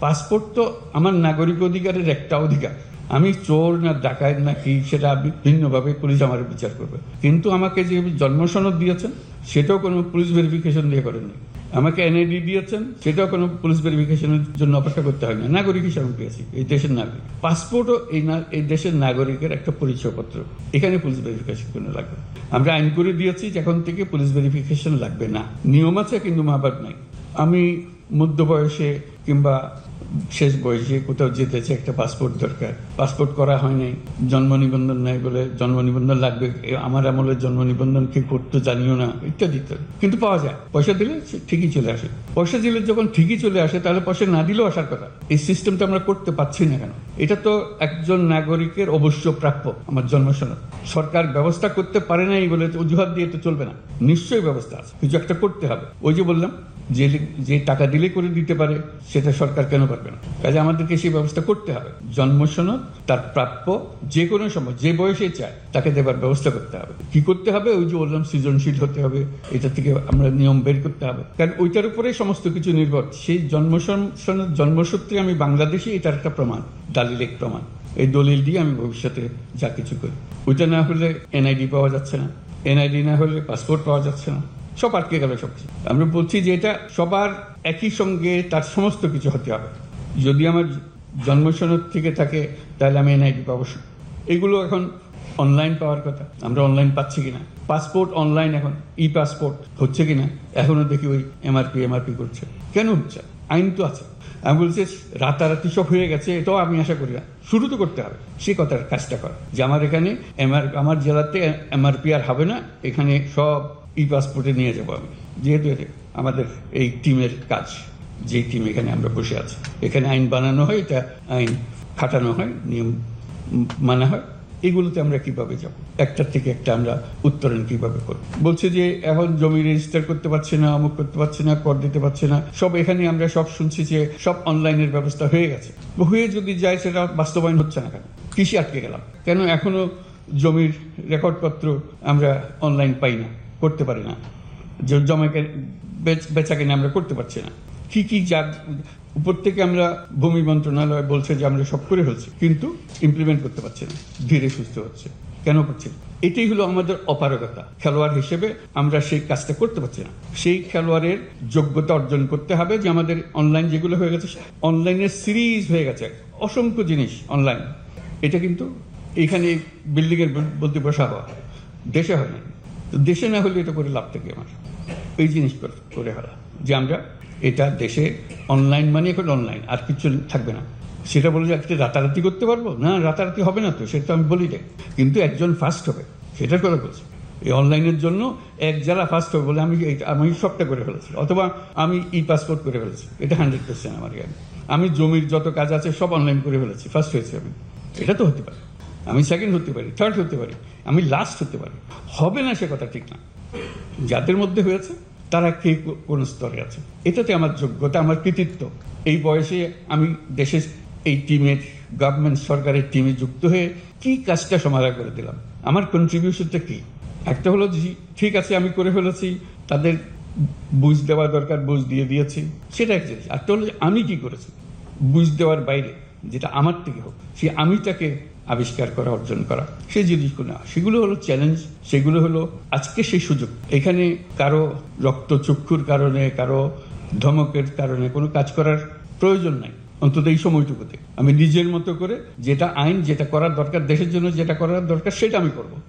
Passport তো আমার নাগরিক অধিকারের একটা অধিকার। আমি চোর না ডাকাত না কি সেটা ভিন্নভাবে পুলিশ আমার বিচার করবে, কিন্তু আমাকে যে জন্ম সনদ দিয়েছেন সেটাও কোনো পুলিশ ভেরিফিকেশন দিয়ে করেননি। আমাকে এনআইডি দিয়েছেন সেটাও কোনো পুলিশ ভেরিফিকেশনের জন্য অপেক্ষা করতে হয় না, নাগরিক হিসাবে পেয়েছি, এই দেশের নাগরিক। পাসপোর্টও এই দেশের নাগরিকের একটা পরিচয়পত্র, এখানে পুলিশ ভেরিফিকেশন কোনো লাগবে না। আমরা আইন করে দিয়েছি এখন থেকে পুলিশ ভেরিফিকেশন লাগবে না, নিয়ম আছে কিন্তু মহাভারত নাই। আমি মধ্য বয়সে কিংবা শেষ বয়সে কোথাও যেতেছে, একটা পাসপোর্ট দরকার, পাসপোর্ট করা হয় নাই, জন্ম নিবন্ধন নাই বলে জন্ম নিবন্ধন লাগবে, আমার আমলের জন্ম নিবন্ধন কি করতে জানিও না, ইত্যাদি ইত্যাদি। কিন্তু পাওয়া যায়, পয়সা দিলে ঠিকই চলে আসে। পয়সা দিলে যখন ঠিকই চলে আসে তাহলে পয়সা না দিলেও আসার কথা। এই সিস্টেমটা আমরা করতে পারছি না কেন? এটা তো একজন নাগরিকের অবশ্য প্রাপ্য। আমার জন্ম সনদ সরকার ব্যবস্থা করতে পারে নাই বলে অজুহাত দিয়ে তো চলবে না, নিশ্চয়ই ব্যবস্থা আছে, কিছু একটা করতে হবে। ওই যে বললাম যে টাকা দিলে করে দিতে পারে সেটা সরকার কেন পারবে না? কাজে আমাদেরকে সেই ব্যবস্থা করতে হবে। জন্ম সনদ তার প্রাপ্য যে কোনো সময় যে বয়সে চায় তাকে দেবার ব্যবস্থা করতে হবে। কি করতে হবে? ওই যে বললাম, সৃজনশীল হতে হবে, এটা থেকে আমরা নিয়ম বের করতে হবে, কারণ ওইটার উপরে সমস্ত কিছু নির্ভর। সেই জন্ম সনদ জন্মসূত্রে আমি বাংলাদেশি, এটার একটা প্রমাণ, দালিলিক প্রমাণ। এই দলিল দিয়ে আমি ভবিষ্যতে যা কিছু করি। ওইটা না হলে এনআইডি পাওয়া যাচ্ছে না, এনআইডি না হলে পাসপোর্ট পাওয়া যাচ্ছে না, সব আটকে গেল সবকিছু। আমরা বলছি যে এটা সবার একই সঙ্গে তার সমস্ত কিছু হতে হবে। যদি আমার জন্ম সনদ থেকে থাকে তাহলে আমি এনআইডি পাবো। এগুলো এখন অনলাইন পাওয়ার কথা, আমরা অনলাইন পাচ্ছি কিনা? পাসপোর্ট অনলাইন এখন, ই পাসপোর্ট হচ্ছে কিনা? এখনো দেখি ওই এমআরপি করছে। কেন হচ্ছে? আইন তো আছে। আমি বলছি রাতারাতি সব হয়ে গেছে, এটাও আমি আশা করি না, শুরু তো করতে হবে। সে কথার কাজটা কর যে আমার এখানে আমার জেলাতে এমআরপি আর হবে না, এখানে সব ই পাসপোর্টে নিয়ে যাবো আমি। যেহেতু আমাদের এই টিমের কাজ, যেই টিম এখানে আমরা বসে আছি, এখানে আইন বানানো হয়, এটা আইন খাটানো হয়, নিয়ম মানা হয়, এগুলোতে আমরা কিভাবে যাব? একটার থেকে একটা আমরা উত্তরণ কিভাবে করব? বলছে যে এখন জমি রেজিস্টার করতে পারছে না, অমুক করতে পারছে না, কর দিতে পারছে না, সব এখানে আমরা সব শুনছি যে সব অনলাইনের ব্যবস্থা হয়ে গেছে। হয়ে যদি যায় সেটা বাস্তবায়ন হচ্ছে না কেন? কৃষি আটকে গেলাম কেন? এখনো জমির রেকর্ডপত্র আমরা অনলাইন পাই না, করতে পারি না, যে জমাকে বেচা কিনে আমরা করতে পারছি না। কি যা উপর থেকে আমরা ভূমি মন্ত্রণালয় বলছে যে আমরা সব করে ফেলছি, কিন্তু ইমপ্লিমেন্ট করতে পারছি না, ধীরে সুস্থ হচ্ছে। কেন পারছি না? এটাই হলো আমাদের অপারগতা। খেলোয়াড় হিসেবে আমরা সেই কাজটা করতে পারছি না। সেই খেলোয়াড়ের যোগ্যতা অর্জন করতে হবে। যে আমাদের অনলাইন যেগুলো হয়ে গেছে, অনলাইনের সিরিজ হয়ে গেছে, অসংখ্য জিনিস অনলাইন। এটা কিন্তু এইখানে বিল্ডিংয়ের বলতে বসা হওয়া, দেশে হয় না। তো দেশে না হলে এটা করে লাভ থাকে আমার। এই জিনিস করে হলো যে আমরা এটা দেশে অনলাইন মানে এখন অনলাইন, আর কিছু থাকবে না। সেটা বলে যে আজকে রাতারাতি করতে পারবো না, রাতারাতি হবে না তো, সেটা আমি বলি না, কিন্তু একজন ফার্স্ট হবে, সেটার কথা বলছি। এই অনলাইনের জন্য এক যারা ফার্স্ট হবে বলে আমি সবটা করে ফেলেছি, অথবা আমি ই পাসপোর্ট করে ফেলেছি, এটা 100% আমার জ্ঞান। আমি জমির যত কাজ আছে সব অনলাইন করে ফেলেছি, ফার্স্ট হয়েছি আমি। এটা তো হতে পারে, আমি সেকেন্ড হতে পারি, থার্ড হতে পারি, আমি লাস্ট হতে পারি, হবে না সে কথা ঠিক না। যাদের মধ্যে হয়েছে তারা কে কোন স্তরে আছে, এটাতে আমার যোগ্যতা, আমার কৃতিত্ব। এই বয়সে আমি দেশের এই টিমের, গভর্নমেন্ট সরকারের টিমে যুক্ত হয়ে কি কাজটা সমাধান করে দিলাম, আমার কন্ট্রিবিউশনটা কি? একটা হলো ঠিক আছে আমি করে ফেলেছি, তাদের বুঝ দেওয়া দরকার, বুঝ দিয়ে দিয়েছি, সেটা এক জিনিস। একটা হলো আমি কি করেছি বুঝ দেওয়ার বাইরে, যেটা আমার থেকে হোক, সে আমিটাকে আবিষ্কার করা, অর্জন করা, সেই জিনিসগুলো না, সেগুলো হলো চ্যালেঞ্জ, সেগুলো হলো আজকে সেই সুযোগ। এখানে কারো রক্তচক্ষুর কারণে, কারো ধমকের কারণে কোনো কাজ করার প্রয়োজন নাই। অন্তত এই সময়টুকুতে আমি নিজের মতো করে যেটা আইন, যেটা করার দরকার, দেশের জন্য যেটা করার দরকার, সেটা আমি করব।